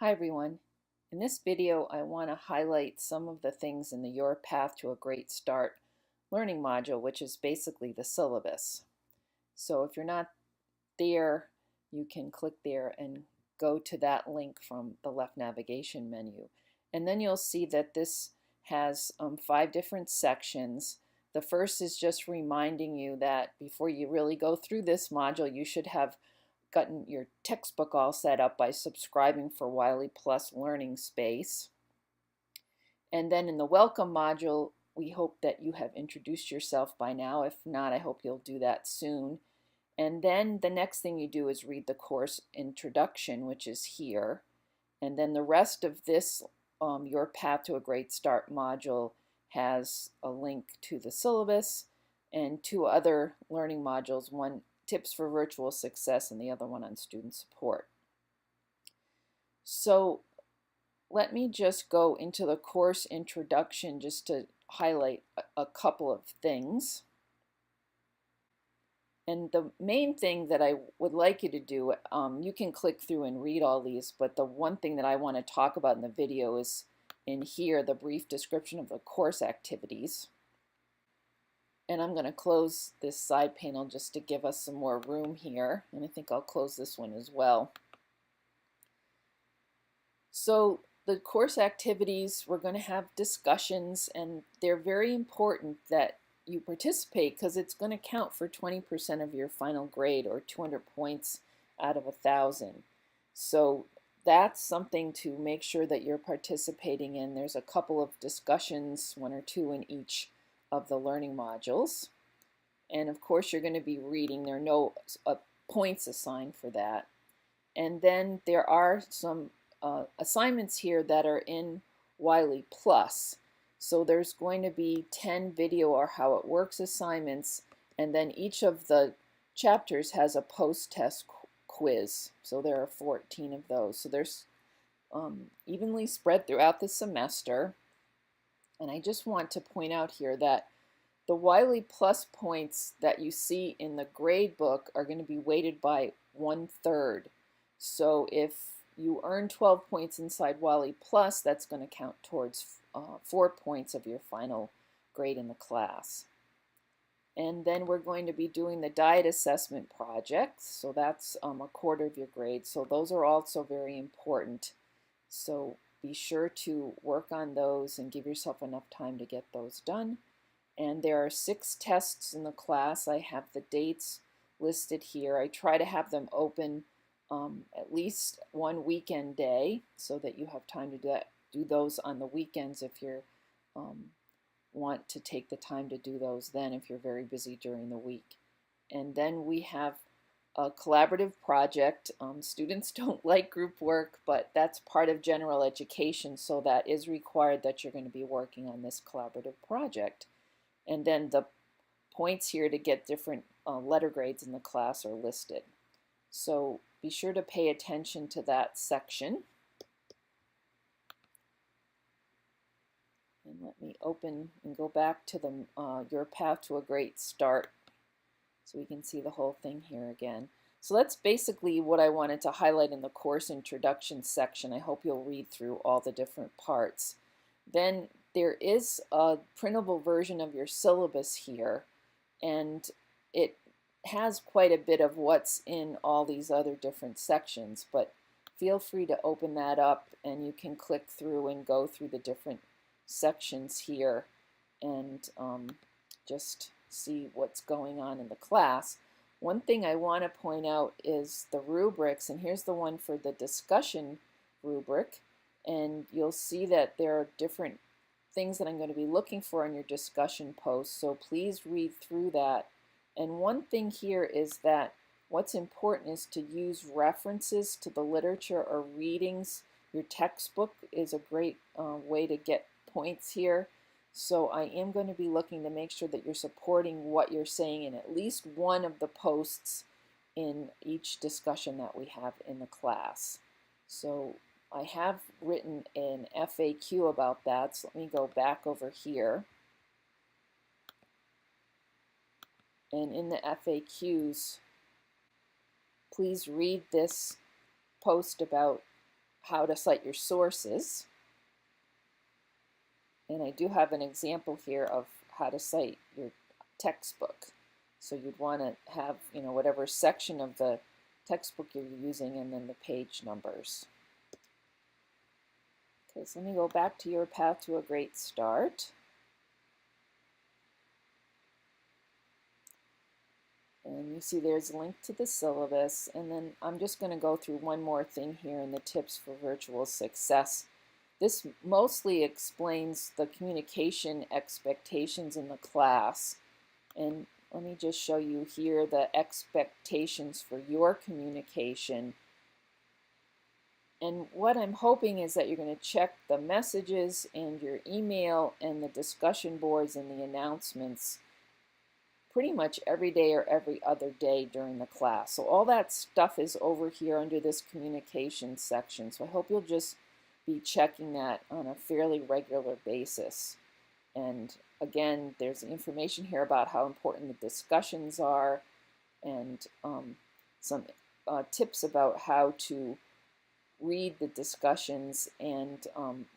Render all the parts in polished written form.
Hi everyone. In this video I want to highlight some of the things in the Your Path to a Great Start learning module, which is basically the syllabus. So if you're not there, you can click there and go to that link from the left navigation menu. And then you'll see that this has 5 different sections. The first is just reminding you that before you really go through this module, you should have gotten your textbook all set up by subscribing for Wiley Plus Learning Space. And then in the welcome module, we hope that you have introduced yourself by now. If not, I hope you'll do that soon. And then the next thing you do is read the course introduction, which is here. And then the rest of this Your Path to a Great Start module has a link to the syllabus and 2 other learning modules, one Tips for Virtual Success and the other one on student support. So let me just go into the course introduction just to highlight a couple of things. And the main thing that I would like you to do, you can click through and read all these, but the one thing that I want to talk about in the video is in here, the brief description of the course activities. And I'm going to close this side panel just to give us some more room here. And I think I'll close this one as well. So the course activities, we're going to have discussions, and they're very important that you participate because it's going to count for 20% of your final grade, or 200 points out of 1,000. So that's something to make sure that you're participating in. There's a couple of discussions, 1 or 2 in each of the learning modules. And of course you're going to be reading. There are no points assigned for that. And then there are some assignments here that are in Wiley Plus. So there's going to be 10 video or how it works assignments, and then each of the chapters has a post-test quiz. So there are 14 of those. So there's evenly spread throughout the semester. And I just want to point out here that the Wiley Plus points that you see in the grade book are going to be weighted by 1/3. So if you earn 12 points inside Wiley Plus, that's going to count towards 4 points of your final grade in the class. And then we're going to be doing the diet assessment project. So that's 1/4 of your grade. So those are also very important. So be sure to work on those and give yourself enough time to get those done. And there are 6 tests in the class. I have the dates listed here. I try to have them open at least one weekend day so that you have time to do those on the weekends if you want to take the time to do those then, if you're very busy during the week. And then we have a collaborative project. Students don't like group work, but that's part of general education, so that is required that you're going to be working on this collaborative project. And then the points here to get different letter grades in the class are listed. So be sure to pay attention to that section. And let me open and go back to the Your Path to a Great Start so we can see the whole thing here again. So that's basically what I wanted to highlight in the course introduction section. I hope you'll read through all the different parts. Then there is a printable version of your syllabus here, and it has quite a bit of what's in all these other different sections, but feel free to open that up and you can click through and go through the different sections here and just see what's going on in the class. One thing I want to point out is the rubrics, and here's the one for the discussion rubric, and you'll see that there are different things that I'm going to be looking for in your discussion post, so please read through that. And one thing here is that what's important is to use references to the literature or readings. Your textbook is a great way to get points here. So I am going to be looking to make sure that you're supporting what you're saying in at least one of the posts in each discussion that we have in the class. So I have written an FAQ about that, so let me go back over here. And in the FAQs, please read this post about how to cite your sources. And I do have an example here of how to cite your textbook. So you'd want to have, whatever section of the textbook you're using and then the page numbers. Okay, so let me go back to your path to a great start. And you see there's a link to the syllabus, and then I'm just going to go through one more thing here in the tips for virtual success. This mostly explains the communication expectations in the class. And let me just show you here the expectations for your communication. And what I'm hoping is that you're going to check the messages and your email and the discussion boards and the announcements pretty much every day or every other day during the class. So all that stuff is over here under this communication section. So I hope you'll just be checking that on a fairly regular basis. And again, there's information here about how important the discussions are, and some tips about how to read the discussions and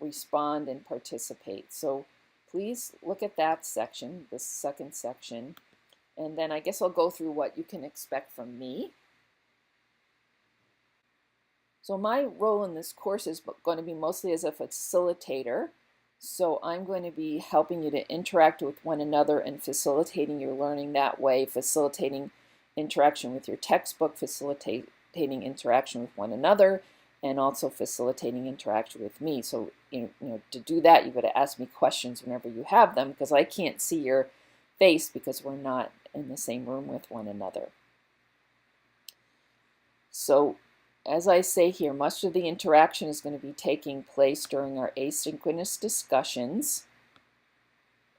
respond and participate. So please look at that section, this second section. And then I guess I'll go through what you can expect from me. So my role in this course is going to be mostly as a facilitator. So I'm going to be helping you to interact with one another and facilitating your learning that way, facilitating interaction with your textbook, facilitating interaction with one another, and also facilitating interaction with me. So to do that, you've got to ask me questions whenever you have them, because I can't see your face because we're not in the same room with one another. So as I say here, much of the interaction is going to be taking place during our asynchronous discussions.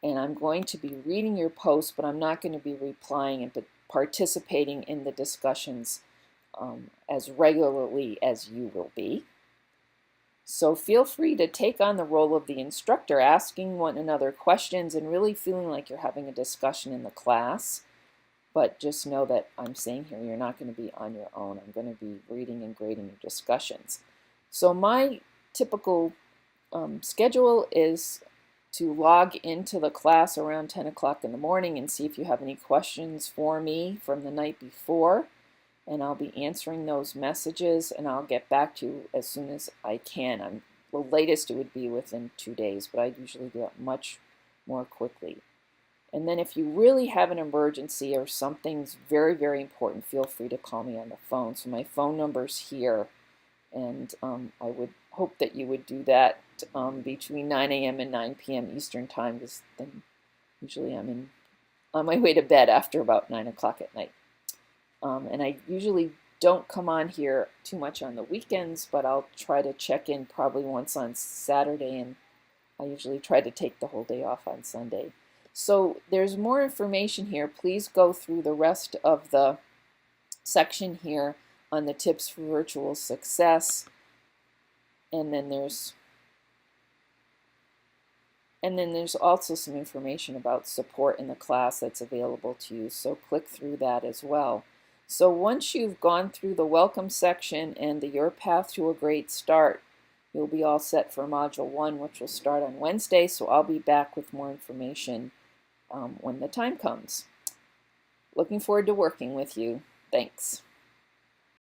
And I'm going to be reading your posts, but I'm not going to be replying and participating in the discussions as regularly as you will be. So feel free to take on the role of the instructor, asking one another questions and really feeling like you're having a discussion in the class. But just know that I'm saying here, you're not going to be on your own. I'm going to be reading and grading your discussions. So my typical schedule is to log into the class around 10 o'clock in the morning and see if you have any questions for me from the night before. And I'll be answering those messages, and I'll get back to you as soon as I can. The latest it would be within 2 days, but I usually do it much more quickly. And then if you really have an emergency or something's very, very important, feel free to call me on the phone. So my phone number's here, and I would hope that you would do that between 9 a.m. and 9 p.m. Eastern Time, because then usually I'm on my way to bed after about 9 o'clock at night. And I usually don't come on here too much on the weekends, but I'll try to check in probably once on Saturday, and I usually try to take the whole day off on Sunday. So there's more information here. Please go through the rest of the section here on the tips for virtual success. And then there's also some information about support in the class that's available to you. So click through that as well. So once you've gone through the welcome section and the Your Path to a Great Start, you'll be all set for Module 1, which will start on Wednesday. So I'll be back with more information when the time comes. Looking forward to working with you. Thanks.